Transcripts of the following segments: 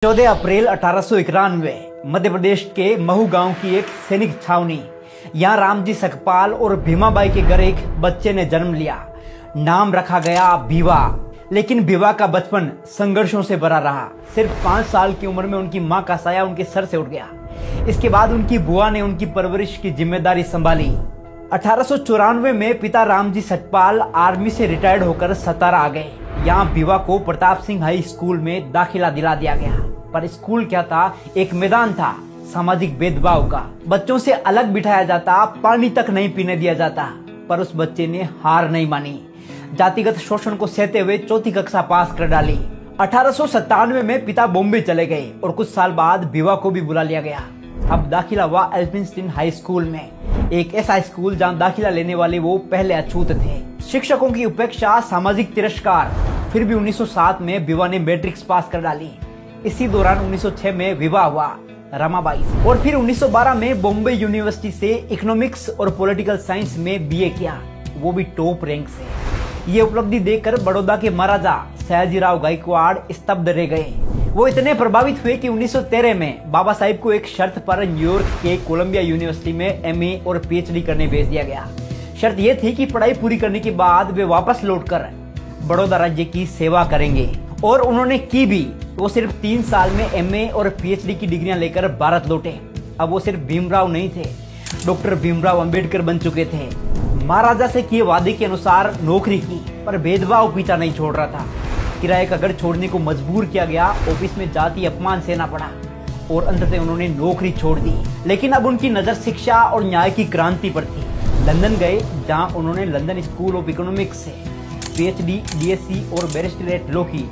14 अप्रैल 1891 मध्य प्रदेश के महू गांव की एक सैनिक छावनी। यहाँ रामजी सकपाल और भीमाबाई के घर एक बच्चे ने जन्म लिया। नाम रखा गया भीवा। लेकिन भीवा का बचपन संघर्षों से भरा रहा। सिर्फ 5 साल की उम्र में उनकी मां का साया उनके सर से उठ गया। इसके बाद उनकी बुआ ने उनकी परवरिश की जिम्मेदारी संभाली। 1894 में पिता रामजी सकपाल आर्मी से रिटायर्ड होकर सतारा आ गए। यहाँ भीवा को प्रताप सिंह हाई स्कूल में दाखिला दिला दिया गया। पर स्कूल क्या था, एक मैदान था सामाजिक भेदभाव का। बच्चों से अलग बिठाया जाता, पानी तक नहीं पीने दिया जाता। पर उस बच्चे ने हार नहीं मानी। जातिगत शोषण को सहते हुए 4वीं कक्षा पास कर डाली। 1897 में पिता बॉम्बे चले गए और कुछ साल बाद भीवा को भी बुला लिया गया। अब दाखिला हुआ एल्फिंस्टीन हाई स्कूल में, एक ऐसा स्कूल जहां दाखिला लेने वाले वो पहले अछूत थे। शिक्षकों की उपेक्षा, सामाजिक तिरस्कार। फिर भी 1907 में भीवा ने मैट्रिक्स पास कर डाली। इसी दौरान 1906 में विवाह हुआ रमाबाई से। और फिर 1912 में बॉम्बे यूनिवर्सिटी से इकोनॉमिक्स और पॉलिटिकल साइंस में बीए किया, वो भी टॉप रैंक से। ये उपलब्धि देखकर बड़ौदा के महाराजा सयाजीराव गायकवाड़ स्तब्ध रह गए। वो इतने प्रभावित हुए कि 1913 में बाबा साहिब को एक शर्त पर न्यूयॉर्क के कोलंबिया यूनिवर्सिटी में एमए और पीएचडी करने भेज दिया गया। शर्त ये थी कि पढ़ाई पूरी करने के बाद वे वापस लौटकर बड़ौदा राज्य की सेवा करेंगे। और उन्होंने की भी। वो सिर्फ 3 साल में एमए और पीएचडी की डिग्रियां लेकर भारत लौटे। अब वो सिर्फ भीमराव नहीं थे, डॉक्टर भीमराव अंबेडकर बन चुके थे। महाराजा से किए वादे के अनुसार नौकरी की, पर भेदभाव पीछा नहीं छोड़ रहा था। किराए का घर छोड़ने को मजबूर किया गया, ऑफिस में जाति अपमान सहना पड़ा और अंततः उन्होंने नौकरी छोड़ दी। लेकिन अब उनकी नजर शिक्षा और न्याय की क्रांति पर थी। लंदन गए, जहां उन्होंने लंदन स्कूल ऑफ इकोनॉमिक्स से पीएचडी, डीएससी और बैरिस्टरेट लॉ की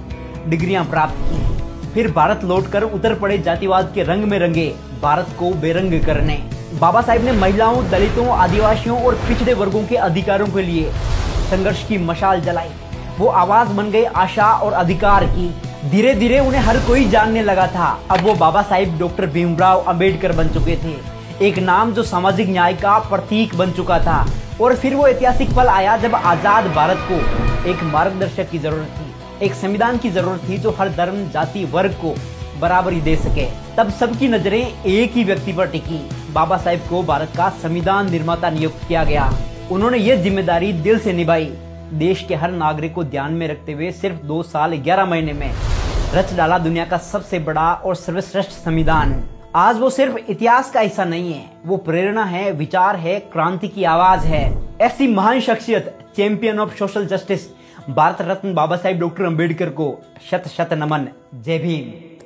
डिग्रियां प्राप्त की। फिर भारत लौटकर उतर पड़े जातिवाद के रंग में रंगे भारत को बेरंग करने। बाबा साहिब ने महिलाओं, दलितों, आदिवासियों और पिछड़े वर्गों के अधिकारों के लिए संघर्ष की मशाल जलाई। वो आवाज बन गए आशा और अधिकार की। धीरे धीरे उन्हें हर कोई जानने लगा था। अब वो बाबा साहिब डॉक्टर भीमराव अंबेडकर बन चुके थे, एक नाम जो सामाजिक न्याय का प्रतीक बन चुका था। और फिर वो ऐतिहासिक पल आया जब आजाद भारत को एक मार्गदर्शक की जरूरत थी, एक संविधान की जरूरत थी जो हर धर्म, जाति, वर्ग को बराबरी दे सके। तब सबकी नजरें एक ही व्यक्ति पर टिकी। बाबा साहिब को भारत का संविधान निर्माता नियुक्त किया गया। उन्होंने ये जिम्मेदारी दिल से निभाई। देश के हर नागरिक को ध्यान में रखते हुए सिर्फ 2 साल 11 महीने में रच डाला दुनिया का सबसे बड़ा और सर्वश्रेष्ठ संविधान। आज वो सिर्फ इतिहास का हिस्सा नहीं है, वो प्रेरणा है, विचार है, क्रांति की आवाज है। ऐसी महान शख्सियत, champion of social justice, Bharat Ratna Baba Sahib doctor Ambedkar को शत शत नमन। जय भीम।